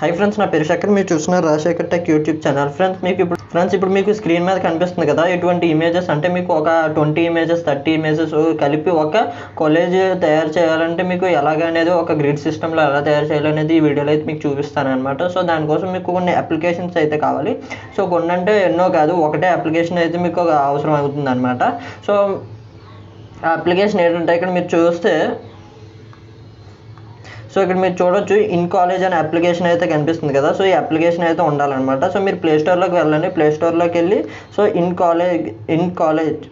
Hi friends, నా పేరు శేఖర్. మీరు చూస్తున్నారు రాజశేఖర్ టెక్ యూట్యూబ్ ఛానల్. ఇప్పుడు మీకు స్క్రీన్ మీద కనిపిస్తుంది కదా, ఇటువంటి ఇమేజెస్ అంటే మీకు ఒక 20 ఇమేజెస్ 30 ఇమేజెస్ కలిపి ఒక కాలేజ్ తయారు చేయాలంటే మీకు ఎలాగనేది ఒక గ్రిడ్ సిస్టంలో ఎలా తయారు చేయాలనేది ఈ వీడియోలో అయితే మీకు చూపిస్తాను అనమాట. సో దానికోసం మీకు కొన్ని అప్లికేషన్స్ అయితే కావాలి. సో కొన్ని అంటే ఎన్నో కాదు, ఒకటే అప్లికేషన్ అయితే మీకు అవసరం అవుతుంది అనమాట. సో ఆ అప్లికేషన్ ఏంటంటే ఇక్కడ మీరు చూస్తే, సో ఇక్కడ మీరు చూడొచ్చు ఇన్ కాలేజ్ అనే అప్లికేషన్ అయితే కనిపిస్తుంది కదా. సో ఈ అప్లికేషన్ అయితే ఉండాలన్నమాట. సో మీరు ప్లే స్టోర్లోకి వెళ్ళండి. ప్లే స్టోర్లోకి వెళ్ళి సో ఇన్ కాలేజ్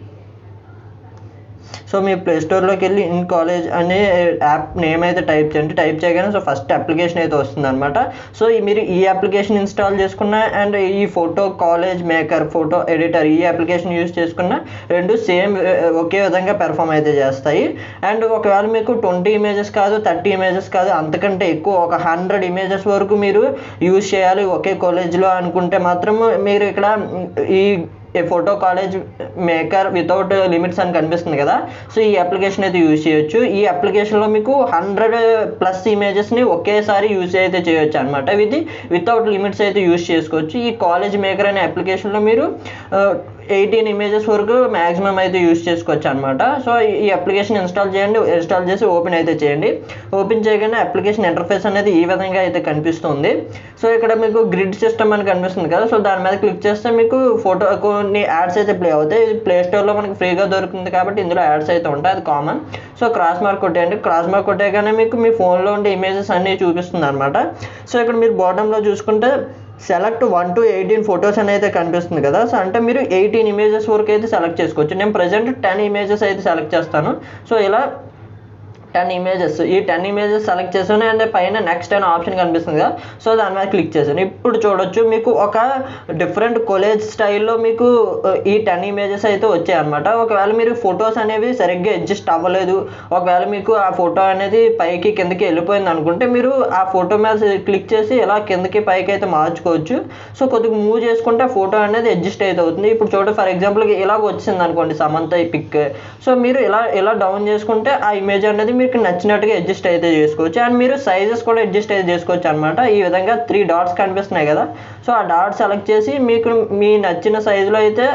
సో మీ ప్లే స్టోర్లోకి వెళ్ళి ఇన్ కాలేజ్ అనే యాప్ నేమ్ అయితే టైప్ చేయండి. టైప్ చేయగానే సో ఫస్ట్ అప్లికేషన్ అయితే వస్తుంది అనమాట. సో మీరు ఈ అప్లికేషన్ ఇన్స్టాల్ చేసుకున్న అండ్ ఈ photo collage maker photo editor ఈ అప్లికేషన్ యూజ్ చేసుకున్న రెండు సేమ్ ఒకే విధంగా పెర్ఫామ్ అయితే చేస్తాయి. అండ్ ఒకవేళ మీకు 20 ఇమేజెస్ కాదు 30 ఇమేజెస్ కాదు అంతకంటే ఎక్కువ ఒక 100 ఇమేజెస్ వరకు మీరు యూజ్ చేయాలి ఒకే కాలేజ్లో అనుకుంటే మాత్రం మీరు ఇక్కడ ఈ photo collage maker without limits అని కనిపిస్తుంది కదా. సో ఈ అప్లికేషన్ అయితే యూజ్ చేయొచ్చు. ఈ అప్లికేషన్లో మీకు 100+ ఇమేజెస్ని ఒకేసారి యూజ్ అయితే చేయొచ్చు అనమాట. వితౌట్ లిమిట్స్ అయితే యూజ్ చేసుకోవచ్చు. ఈ కాలేజ్ మేకర్ అనే అప్లికేషన్లో మీరు 18 ఇమేజెస్ వరకు మ్యాక్సిమం అయితే యూజ్ చేసుకోవచ్చు అనమాట. సో ఈ అప్లికేషన్ ఇన్స్టాల్ చేయండి. ఇన్స్టాల్ చేసి ఓపెన్ అయితే చేయండి. ఓపెన్ చేయగానే అప్లికేషన్ ఇంటర్ఫేస్ అనేది ఈ విధంగా అయితే కనిపిస్తుంది. సో ఇక్కడ మీకు గ్రిడ్ సిస్టమ్ అని కనిపిస్తుంది కదా. సో దాని మీద క్లిక్ చేస్తే మీకు ఫోటో కొన్ని యాడ్స్ అయితే ప్లే అవుతాయి. ప్లే స్టోర్లో మనకి ఫ్రీగా దొరుకుతుంది కాబట్టి ఇందులో యాడ్స్ అయితే ఉంటాయి, అది కామన్. సో క్రాస్ మార్క్ కొట్టేయండి. క్రాస్ మార్క్ కొట్టేయగానే మీకు మీ ఫోన్లో ఉండే ఇమేజెస్ అన్నీ చూపిస్తుంది అనమాట. సో ఇక్కడ మీరు బాటంలో చూసుకుంటే సెలెక్ట్ 1 to 18 ఫొటోస్ అని అయితే కనిపిస్తుంది కదా. సో అంటే మీరు 18 ఇమేజెస్ వరకు అయితే సెలెక్ట్ చేసుకోవచ్చు. నేను ప్రజెంట్ 10 ఇమేజెస్ అయితే సెలెక్ట్ చేస్తాను. సో ఇలా 10 ఇమేజెస్ ఈ 10 ఇమేజెస్ సెలెక్ట్ చేశాను. అండ్ పైన నెక్స్ట్ అనే ఆప్షన్ కనిపిస్తుంది కదా. సో దాని మీద క్లిక్ చేశాను. ఇప్పుడు చూడొచ్చు మీకు ఒక డిఫరెంట్ కాలేజ్ స్టైల్లో మీకు ఈ 10 ఇమేజెస్ అయితే వచ్చాయి అనమాట. ఒకవేళ మీరు ఫొటోస్ అనేవి సరిగ్గా అడ్జస్ట్ అవ్వలేదు, ఒకవేళ మీకు ఆ ఫోటో అనేది పైకి కిందకి వెళ్ళిపోయింది అనుకుంటే మీరు ఆ ఫోటో మీద క్లిక్ చేసి ఇలా కిందకి పైకి అయితే మార్చుకోవచ్చు. సో కొద్దిగా మూవ్ చేసుకుంటే ఆ ఫోటో అనేది అడ్జస్ట్ అయితే అవుతుంది. ఇప్పుడు చూడండి, ఫర్ ఎగ్జాంపుల్ ఇలాగ వచ్చింది అనుకోండి సమంత ఈ పిక్. సో మీరు ఇలా డౌన్ చేసుకుంటే ఆ ఇమేజ్ అనేది మీకు నచ్చినట్టుగా అడ్జస్ట్ అయితే చేసుకోవచ్చు. అండ్ మీరు సైజెస్ కూడా అడ్జస్ట్ అయితే చేసుకోవచ్చు అనమాట. ఈ విధంగా 3 డాట్స్ కనిపిస్తున్నాయి కదా. సో ఆ డాట్ సెలెక్ట్ చేసి మీకు మీ నచ్చిన సైజులో అయితే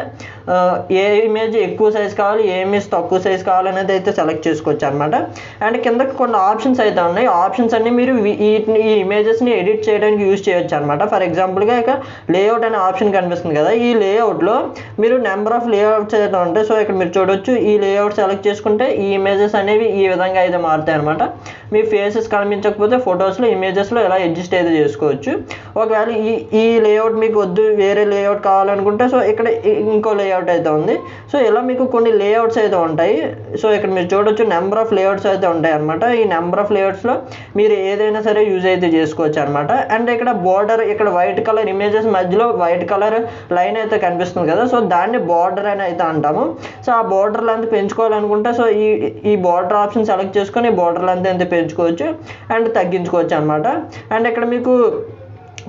ఏ ఇమేజ్ ఎక్కువ సైజ్ కావాలి, ఏ ఇమేజ్ తక్కువ సైజ్ కావాలనేది అయితే సెలెక్ట్ చేసుకోవచ్చు అనమాట. అండ్ కిందకి కొన్ని ఆప్షన్స్ అయితే ఉన్నాయి. ఆప్షన్స్ అన్ని మీరు ఈ ఇమేజెస్ని ఎడిట్ చేయడానికి యూజ్ చేయొచ్చు అనమాట. ఫర్ ఎగ్జాంపుల్గా ఇక లేఅవుట్ అనే ఆప్షన్ కనిపిస్తుంది కదా. ఈ లేఅవుట్లో మీరు నెంబర్ ఆఫ్ లేఅవుట్స్ అయితే ఉంటాయి. సో ఇక్కడ మీరు చూడొచ్చు, ఈ లేఅవుట్ సెలెక్ట్ చేసుకుంటే ఈ ఇమేజెస్ అనేవి ఈ విధంగా అయితే మారుతాయి అనమాట. మీ ఫేసెస్ కనిపించకపోతే ఫొటోస్లో ఇమేజెస్లో ఎలా అడ్జస్ట్ అయితే చేసుకోవచ్చు. ఒకవేళ ఈ లేఅవుట్ మీకు వద్దు, వేరే లేఅవుట్ కావాలనుకుంటే సో ఇక్కడ ఇంకో లేఅవుట్ అయితే ఉంది. సో ఇలా మీకు కొన్ని లేఅవుట్స్ అయితే ఉంటాయి. సో ఇక్కడ మీరు చూడొచ్చు నెంబర్ ఆఫ్ లేఅవుట్స్ అయితే ఉంటాయి అనమాట. ఈ నెంబర్ ఆఫ్ లేఅవుట్స్లో మీరు ఏదైనా సరే యూజ్ అయితే చేసుకోవచ్చు అనమాట. అండ్ ఇక్కడ బార్డర్, ఇక్కడ వైట్ కలర్ ఇమేజెస్ మధ్యలో వైట్ కలర్ లైన్ అయితే కనిపిస్తుంది కదా. సో దాన్ని బార్డర్ అని అయితే అంటాము. సో ఆ బార్డర్ లెంత్ పెంచుకోవాలనుకుంటే సో ఈ బార్డర్ ఆప్షన్ సెలెక్ట్ చేసుకొని బార్డర్ లెంత్ అయితే పెంచుకోవచ్చు అండ్ తగ్గించుకోవచ్చు అనమాట. అండ్ ఇక్కడ మీకు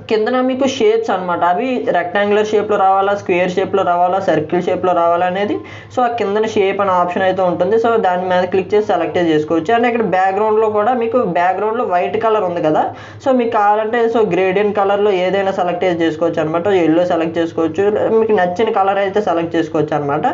కిందన మీకు షేప్స్ అనమాట, అవి రెక్టాంగులర్ షేప్లో రావాలా, స్క్వేర్ షేప్లో రావాలా, సర్కిల్ షేప్లో రావాలా అనేది సో ఆ కిందన షేప్ అనే ఆప్షన్ అయితే ఉంటుంది. సో దాని మీద క్లిక్ చేసి సెలెక్ట్ చేసుకోవచ్చు. అండ్ ఇక్కడ బ్యాక్గ్రౌండ్లో కూడా మీకు బ్యాక్గ్రౌండ్లో వైట్ కలర్ ఉంది కదా. సో మీకు కావాలంటే సో గ్రేడియన్ కలర్లో ఏదైనా సెలెక్ట్ చేసుకోవచ్చు అనమాట. ఎల్లో సెలెక్ట్ చేసుకోవచ్చు, మీకు నచ్చిన కలర్ అయితే సెలెక్ట్ చేసుకోవచ్చు అనమాట.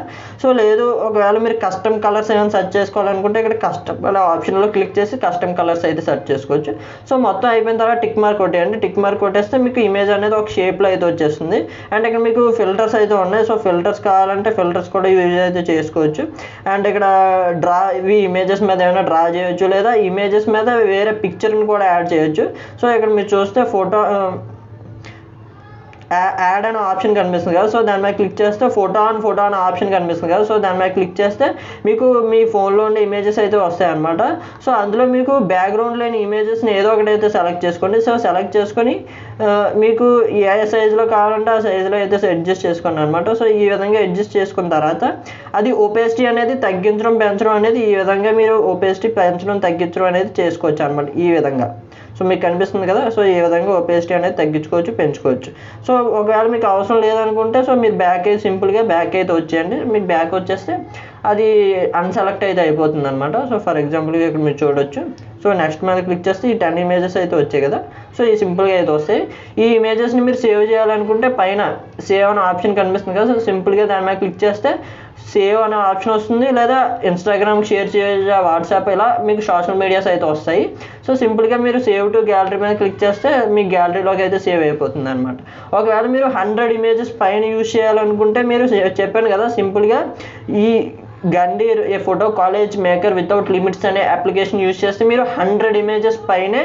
సో లేదు, ఒకవేళ మీరు కస్టమ్ కలర్స్ ఏమైనా సెర్చ్ చేసుకోవాలనుకుంటే ఇక్కడ కస్టమ్ అనే ఆప్షన్లో క్లిక్ చేసి కస్టమ్ కలర్స్ అయితే సెర్చ్ చేసుకోవచ్చు. సో మొత్తం అయిపోయిన తర్వాత టిక్ మార్క్ కొట్టేయండి. టిక్ మార్క్ కొట్టేస్తే మీకు ఇమేజ్ అనేది ఒక షేప్లో అయితే వచ్చేస్తుంది. అండ్ ఇక్కడ మీకు ఫిల్టర్స్ అయితే ఉన్నాయి. సో ఫిల్టర్స్ కావాలంటే ఫిల్టర్స్ కూడా యూజ్ అయితే చేసుకోవచ్చు. అండ్ ఇక్కడ ఇవి ఇమేజెస్ మీద ఏమైనా డ్రా చేయొచ్చు, లేదా ఇమేజెస్ మీద వేరే పిక్చర్ని కూడా యాడ్ చేయొచ్చు. సో ఇక్కడ మీరు చూస్తే ఫోటో యాడ్ అనే ఆప్షన్ కనిపిస్తుంది కదా. సో దాని మీద క్లిక్ చేస్తే ఫోటో అనే ఆప్షన్ కనిపిస్తుంది కదా. సో దాని మీద క్లిక్ చేస్తే మీకు మీ ఫోన్లో ఉండే ఇమేజెస్ అయితే వస్తాయి అనమాట. సో అందులో మీకు బ్యాక్గ్రౌండ్ లేని ఇమేజెస్ని ఏదో ఒకటి అయితే సెలెక్ట్ చేసుకోండి. సో సెలెక్ట్ చేసుకొని మీకు ఏ సైజులో కావాలంటే ఆ సైజులో అయితే అడ్జస్ట్ చేసుకోండి అనమాట. సో ఈ విధంగా అడ్జస్ట్ చేసుకున్న తర్వాత అది ఒపేసిటీ అనేది తగ్గించడం పెంచడం అనేది ఈ విధంగా మీరు ఒపేసిటీ పెంచడం తగ్గించడం అనేది చేసుకోవచ్చు అనమాట ఈ విధంగా. సో మీకు కనిపిస్తుంది కదా, సో ఈ విధంగా ఒపేసిటీ అనేది తగ్గించుకోవచ్చు, పెంచుకోవచ్చు. సో ఒకవేళ మీకు అవసరం లేదనుకుంటే సో మీరు బ్యాక్ అయితే సింపుల్గా బ్యాక్ అయితే వచ్చేయండి. మీకు బ్యాక్ వచ్చేస్తే అది అన్సెలెక్ట్ అయితే అయిపోతుంది అనమాట. సో ఫర్ ఎగ్జాంపుల్గా ఇక్కడ మీరు చూడొచ్చు. సో నెక్స్ట్ మీద క్లిక్ చేస్తే ఈ 10 ఇమేజెస్ అయితే వచ్చాయి కదా, సో ఈ సింపుల్గా అయితే వస్తాయి. ఈ ఇమేజెస్ని మీరు సేవ్ చేయాలనుకుంటే పైన సేవ్ అనే ఆప్షన్ కనిపిస్తుంది కదా, సో సింపుల్గా దాని మీద క్లిక్ చేస్తే సేవ్ అనే ఆప్షన్ వస్తుంది, లేదా ఇన్స్టాగ్రామ్కి షేర్ చేయొచ్చు, వాట్సాప్, ఇలా మీకు సోషల్ మీడియాస్ అయితే వస్తాయి. సో సింపుల్గా మీరు సేవ్ టు గ్యాలరీ మీద క్లిక్ చేస్తే మీ గ్యాలరీలోకి అయితే సేవ్ అయిపోతుంది అనమాట. ఒకవేళ మీరు 100 ఇమేజెస్ పైన యూజ్ చేయాలనుకుంటే మీరు చెప్పాను కదా, సింపుల్గా ఈ గండీర్ ఏ photo collage maker without limits అనే అప్లికేషన్ యూజ్ చేస్తే మీరు 100 ఇమేజెస్ పైనే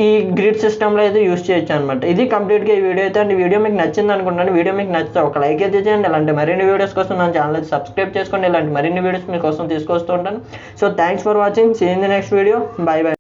ఈ గ్రిడ్ సిస్టంలో అయితే యూజ్ చేయొచ్చు అనమాట. ఇది కంప్లీట్గా ఈ వీడియో అయితే. అండ్ వీడియో మీకు నచ్చింది అనుకుంటున్నాను. వీడియో మీకు నచ్చితే ఒక లైక్ అయితే చేయండి. ఇలాంటి మరిన్ని వీడియోస్ కోసం నా ఛానల్ అయితే సబ్స్క్రైబ్ చేసుకోండి. ఇలాంటి మరిన్ని వీడియోస్ మీకోసం తీసుకొస్తూ ఉంటాను. So thanks for watching. See in the next video. Bye by.